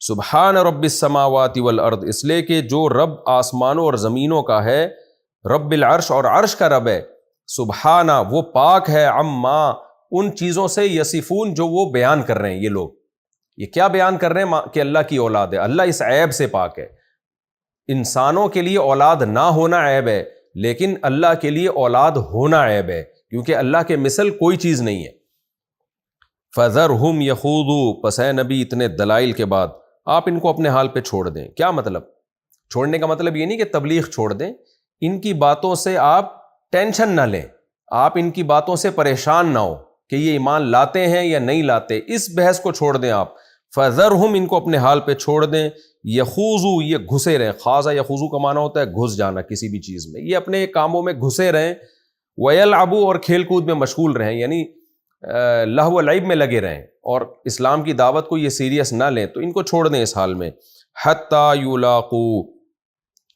سبحان رب السماوات والارض، اس لیے کہ جو رب آسمانوں اور زمینوں کا ہے، رب العرش اور عرش کا رب ہے، سبحانہ وہ پاک ہے، عما ان چیزوں سے، یصفون جو وہ بیان کر رہے ہیں یہ لوگ. یہ کیا بیان کر رہے ہیں کہ اللہ کی اولاد ہے. اللہ اس عیب سے پاک ہے. انسانوں کے لیے اولاد نہ ہونا عیب ہے، لیکن اللہ کے لیے اولاد ہونا عیب ہے، کیونکہ اللہ کے مثل کوئی چیز نہیں ہے. فَذَرْهُمْ يَخُوضُوا، پس اے نبی اتنے دلائل کے بعد آپ ان کو اپنے حال پہ چھوڑ دیں. کیا مطلب؟ چھوڑنے کا مطلب یہ نہیں کہ تبلیغ چھوڑ دیں، ان کی باتوں سے آپ ٹینشن نہ لیں، آپ ان کی باتوں سے پریشان نہ ہو کہ یہ ایمان لاتے ہیں یا نہیں لاتے، اس بحث کو چھوڑ دیں آپ. فَذَرْهُمْ، ان کو اپنے حال پہ چھوڑ دیں. یخوضوا، یہ گھسے رہیں. خاضہ یخوضو کا معنی ہوتا ہے گھس جانا کسی بھی چیز میں. یہ اپنے کاموں میں گھسے رہیں. وَيَلْعَبُوا، اور کھیل کود میں مشغول رہیں، یعنی لہو و لعب میں لگے رہیں، اور اسلام کی دعوت کو یہ سیریس نہ لیں، تو ان کو چھوڑ دیں اس حال میں. حَتَّى يُلَاقُوا،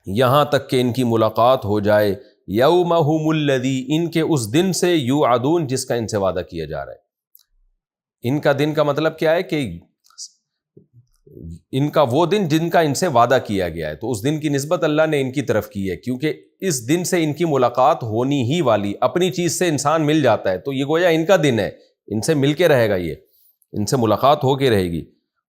یہاں تک کہ ان کی ملاقات ہو جائے، یومہم الذی، ان کے اس دن سے، یوعدون، جس کا ان سے وعدہ کیا جا رہا ہے. ان کا دن کا مطلب کیا ہے کہ ان کا وہ دن جن کا ان سے وعدہ کیا گیا ہے. تو اس دن کی نسبت اللہ نے ان کی طرف کی ہے، کیونکہ اس دن سے ان کی ملاقات ہونی ہی والی. اپنی چیز سے انسان مل جاتا ہے، تو یہ گویا ان کا دن ہے، ان سے مل کے رہے گا، یہ ان سے ملاقات ہو کے رہے گی.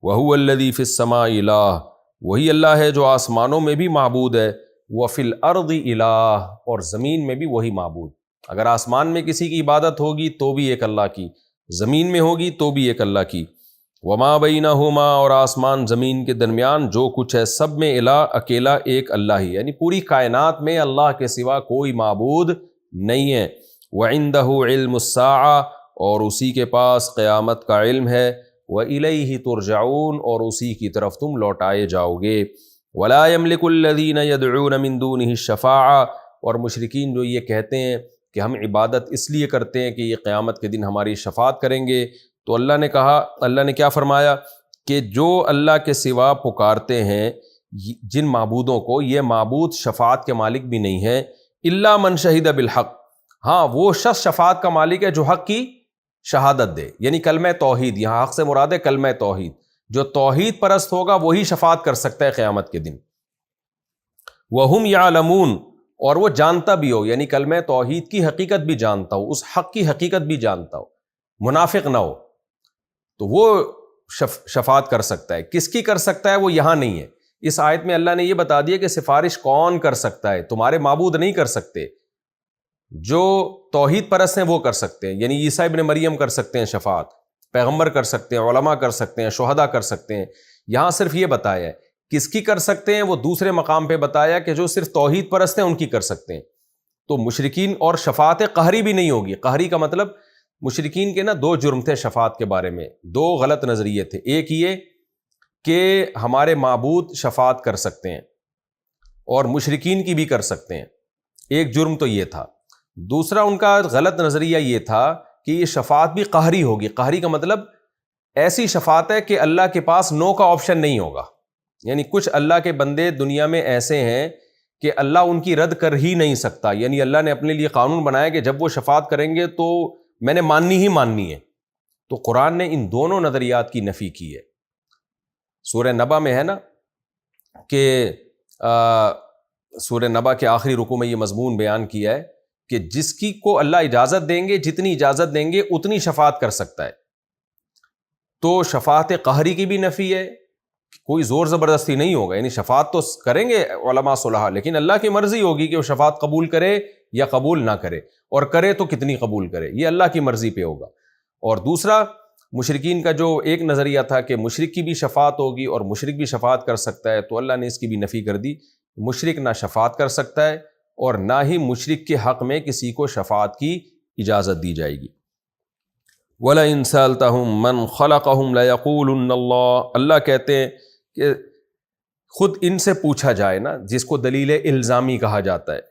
وَهُوَ الَّذِي فِي السَّمَاءِ إِلَٰهٌ، وہی اللہ ہے جو آسمانوں میں بھی معبود ہے. وَفِي الْأَرْضِ إِلَٰهٌ، اور زمین میں بھی وہی معبود. اگر آسمان میں کسی کی عبادت ہوگی تو بھی ایک اللہ کی، زمین میں ہوگی تو بھی ایک اللہ کی. وما بینہما، اور آسمان زمین کے درمیان جو کچھ ہے، سب میں الہ، اکیلا ایک اللہ ہی، یعنی پوری کائنات میں اللہ کے سوا کوئی معبود نہیں ہے. وعندہ علم الساعہ، اور اسی کے پاس قیامت کا علم ہے. وإلیہ ترجعون، اور اسی کی طرف تم لوٹائے جاؤ گے. ولا یملک الذین یدعون من دونہ الشفاعہ، اور مشرکین جو یہ کہتے ہیں کہ ہم عبادت اس لیے کرتے ہیں کہ یہ قیامت کے دن ہماری شفاعت کریں گے، تو اللہ نے کہا، اللہ نے کیا فرمایا کہ جو اللہ کے سوا پکارتے ہیں جن معبودوں کو، یہ معبود شفاعت کے مالک بھی نہیں ہیں. الا من شہد بالحق، ہاں وہ شخص شفاعت کا مالک ہے جو حق کی شہادت دے، یعنی کلمہ توحید. یہاں حق سے مراد ہے کلمہ توحید. جو توحید پرست ہوگا وہی شفاعت کر سکتا ہے قیامت کے دن. وہم یعلمون، اور وہ جانتا بھی ہو، یعنی کلمہ توحید کی حقیقت بھی جانتا ہو، اس حق کی حقیقت بھی جانتا ہو، منافق نہ ہو، تو وہ شفاعت کر سکتا ہے. کس کی کر سکتا ہے وہ یہاں نہیں ہے. اس آیت میں اللہ نے یہ بتا دیا کہ سفارش کون کر سکتا ہے، تمہارے معبود نہیں کر سکتے. جو توحید پرست ہیں وہ کر سکتے ہیں، یعنی عیسیٰ ابن مریم کر سکتے ہیں شفاعت، پیغمبر کر سکتے ہیں، علماء کر سکتے ہیں، شہداء کر سکتے ہیں. یہاں صرف یہ بتایا ہے کس کی کر سکتے ہیں، وہ دوسرے مقام پہ بتایا کہ جو صرف توحید پرست ہیں ان کی کر سکتے ہیں. تو مشرکین، اور شفاعت قہری بھی نہیں ہوگی. قہری کا مطلب، مشرکین کے نا دو جرم تھے شفاعت کے بارے میں، دو غلط نظریے تھے. ایک یہ کہ ہمارے معبود شفاعت کر سکتے ہیں، اور مشرکین کی بھی کر سکتے ہیں، ایک جرم تو یہ تھا. دوسرا ان کا غلط نظریہ یہ تھا کہ یہ شفاعت بھی قہری ہوگی. قہری کا مطلب ایسی شفاعت ہے کہ اللہ کے پاس نو کا آپشن نہیں ہوگا. یعنی کچھ اللہ کے بندے دنیا میں ایسے ہیں کہ اللہ ان کی رد کر ہی نہیں سکتا، یعنی اللہ نے اپنے لیے قانون بنایا کہ جب وہ شفاعت کریں گے تو میں نے ماننی ہی ماننی ہے. تو قرآن نے ان دونوں نظریات کی نفی کی ہے. سورہ نبا میں ہے نا کہ سورہ نبا کے آخری رکوع میں یہ مضمون بیان کیا ہے کہ جس کی کو اللہ اجازت دیں گے، جتنی اجازت دیں گے اتنی شفاعت کر سکتا ہے. تو شفاعت قہری کی بھی نفی ہے، کوئی زور زبردستی نہیں ہوگا، یعنی شفاعت تو کریں گے علماء صلحاء، لیکن اللہ کی مرضی ہوگی کہ وہ شفاعت قبول کرے یا قبول نہ کرے، اور کرے تو کتنی قبول کرے، یہ اللہ کی مرضی پہ ہوگا. اور دوسرا، مشرکین کا جو ایک نظریہ تھا کہ مشرک کی بھی شفاعت ہوگی اور مشرک بھی شفاعت کر سکتا ہے، تو اللہ نے اس کی بھی نفی کر دی. مشرک نہ شفاعت کر سکتا ہے، اور نہ ہی مشرک کے حق میں کسی کو شفاعت کی اجازت دی جائے گی. وَلَئِن سَأَلْتَهُم مَّن خَلَقَهُمْ لَيَقُولُنَّ اللَّهُ، اللہ کہتے ہیں کہ خود ان سے پوچھا جائے نا، جس کو دلیل الزامی کہا جاتا ہے،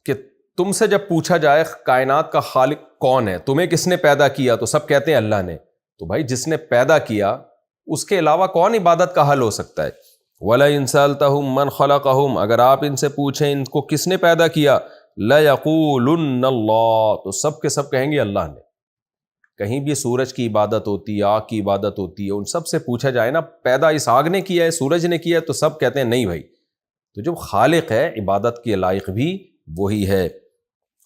کہ تم سے جب پوچھا جائے کائنات کا خالق کون ہے، تمہیں کس نے پیدا کیا، تو سب کہتے ہیں اللہ نے. تو بھائی جس نے پیدا کیا اس کے علاوہ کون عبادت کا حل ہو سکتا ہے. وَلَئِن سَأَلْتَهُم مَّن خَلَقَهُمْ، اگر آپ ان سے پوچھیں ان کو کس نے پیدا کیا، لَيَقُولُنَّ اللَّهُ، تو سب کے سب کہیں گے اللہ نے. کہیں بھی سورج کی عبادت ہوتی ہے، آگ کی عبادت ہوتی ہے، ان سب سے پوچھا جائے نا پیدا اس آگ نے کیا ہے، سورج نے کیا ہے، تو سب کہتے ہیں نہیں بھائی، تو جو خالق ہے عبادت کے لائق بھی وہی ہے۔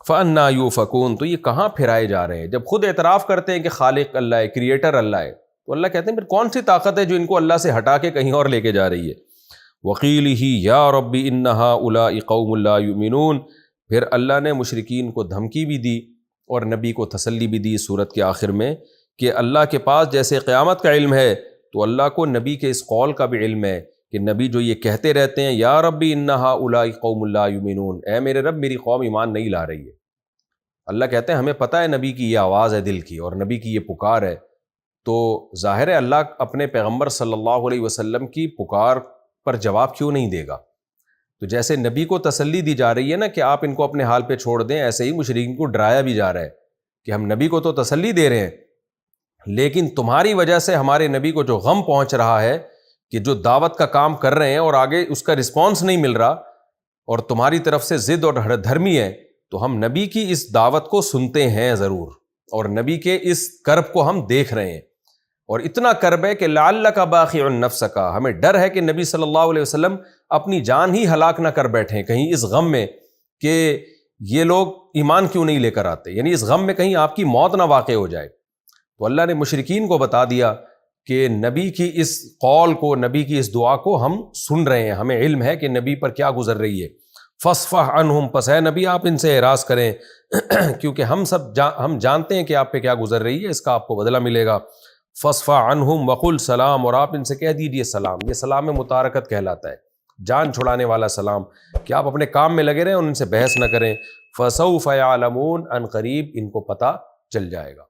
فَأَنَّا يُؤْفَكُونَ، تو یہ کہاں پھرائے جا رہے ہیں؟ جب خود اعتراف کرتے ہیں کہ خالق اللہ ہے، کریٹر اللہ ہے، تو اللہ کہتے ہیں پھر کون سی طاقت ہے جو ان کو اللہ سے ہٹا کے کہیں اور لے کے جا رہی ہے؟ وَقِيلِهِ يَا رَبِّ إِنَّ هَؤُلَاءِ قَوْمٌ لَا يُؤْمِنُونَ، پھر اللہ نے مشرکین کو دھمکی بھی دی اور نبی کو تسلی بھی دی سورت کے آخر میں کہ اللہ کے پاس جیسے قیامت کا علم ہے تو اللہ کو نبی کے اس قول کا بھی علم ہے کہ نبی جو یہ کہتے رہتے ہیں یا ربی ان ہؤلاء قوم لا یؤمنون، اے میرے رب میری قوم ایمان نہیں لا رہی ہے، اللہ کہتے ہیں ہمیں پتہ ہے نبی کی یہ آواز ہے دل کی اور نبی کی یہ پکار ہے، تو ظاہر ہے اللہ اپنے پیغمبر صلی اللہ علیہ وسلم کی پکار پر جواب کیوں نہیں دے گا؟ تو جیسے نبی کو تسلی دی جا رہی ہے نا کہ آپ ان کو اپنے حال پہ چھوڑ دیں، ایسے ہی مشرکین کو ڈرایا بھی جا رہا ہے کہ ہم نبی کو تو تسلی دے رہے ہیں لیکن تمہاری وجہ سے ہمارے نبی کو جو غم پہنچ رہا ہے کہ جو دعوت کا کام کر رہے ہیں اور آگے اس کا رسپانس نہیں مل رہا اور تمہاری طرف سے ضد اور دھرمی ہے، تو ہم نبی کی اس دعوت کو سنتے ہیں ضرور اور نبی کے اس کرب کو ہم دیکھ رہے ہیں، اور اتنا کرب ہے کہ لعلک باخع نفسک، ہمیں ڈر ہے کہ نبی صلی اللہ علیہ وسلم اپنی جان ہی ہلاک نہ کر بیٹھیں کہیں اس غم میں کہ یہ لوگ ایمان کیوں نہیں لے کر آتے، یعنی اس غم میں کہیں آپ کی موت نہ واقع ہو جائے۔ تو اللہ نے مشرکین کو بتا دیا کہ نبی کی اس قول کو، نبی کی اس دعا کو ہم سن رہے ہیں، ہمیں علم ہے کہ نبی پر کیا گزر رہی ہے۔ فاصفح عنہم، پس اے نبی آپ ان سے اعراض کریں کیونکہ ہم جانتے ہیں کہ آپ پہ کیا گزر رہی ہے، اس کا آپ کو بدلہ ملے گا۔ فاصفح عنہم وقل سلام، اور آپ ان سے کہہ دیجیے سلام، یہ سلام متارکت کہلاتا ہے، جان چھڑانے والا سلام، کہ آپ اپنے کام میں لگے رہیں اور ان سے بحث نہ کریں۔ فسوف یعلمون، ان قریب ان کو پتہ چل جائے گا۔